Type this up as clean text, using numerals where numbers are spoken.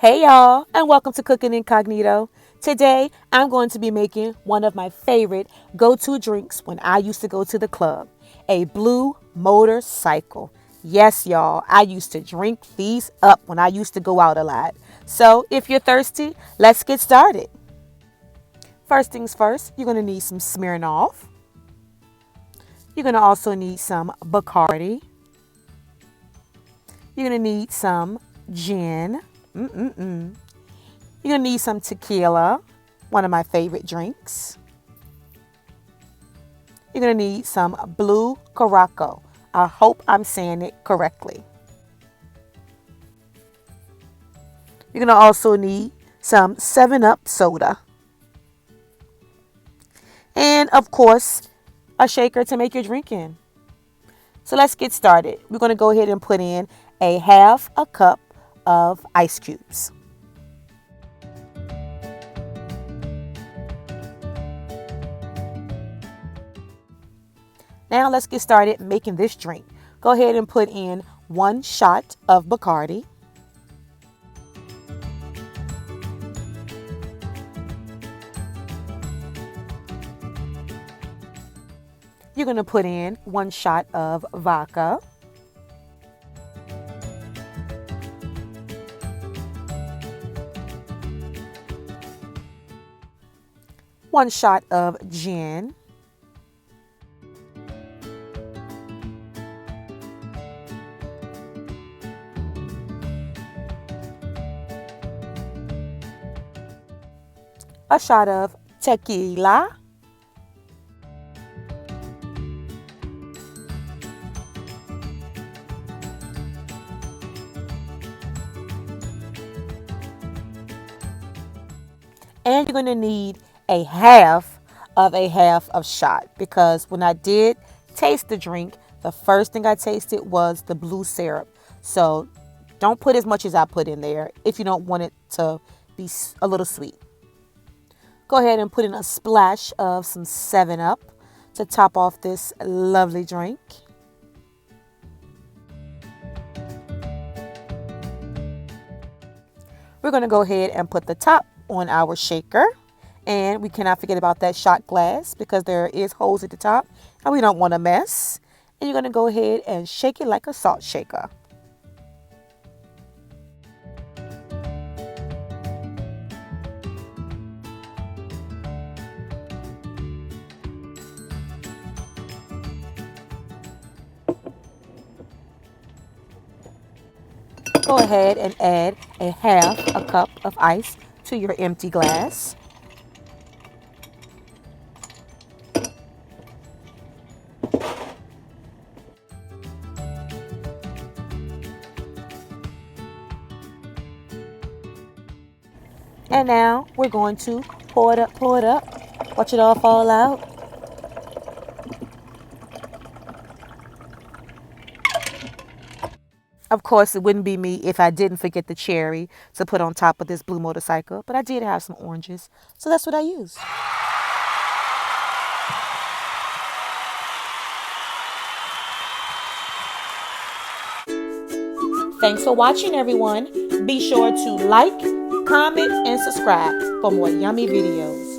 Hey y'all, and welcome to Cooking Incognito. Today, I'm going to be making one of my favorite go-to drinks when I used to go to the club, a blue motorcycle. Yes, y'all, I used to drink these up when I used to go out a lot. So, if you're thirsty, let's get started. First things first, you're going to need some Smirnoff. You're going to also need some Bacardi. You're going to need some gin. You're going to need some tequila, one of my favorite drinks. You're going to need some blue Curaçao. I hope I'm saying it correctly. You're going to also need some 7-Up soda. And of course, a shaker to make your drink in. So let's get started. We're going to go ahead and put in a half a cup of ice cubes. Now let's get started making this drink. Go ahead and put in 1 shot of Bacardi. You're going to put in 1 shot of vodka. One shot of gin. A shot of tequila. And you're going to need a half of shot, because when I did taste the drink, the first thing I tasted was the blue syrup. So don't put as much as I put in there if you don't want it to be a little sweet. Go ahead and put in a splash of some 7-Up to top off this lovely drink. We're going to go ahead and put the top on our shaker. And we cannot forget about that shot glass, because there is holes at the top and we don't want a mess. And you're going to go ahead and shake it like a salt shaker. Go ahead and add a half a cup of ice to your empty glass. And now we're going to pour it up. Watch it all fall out. Of course, it wouldn't be me if I didn't forget the cherry to put on top of this blue motorcycle, but I did have some oranges, so that's what I used. Thanks for watching, everyone. Be sure to like, comment, and subscribe for more yummy videos.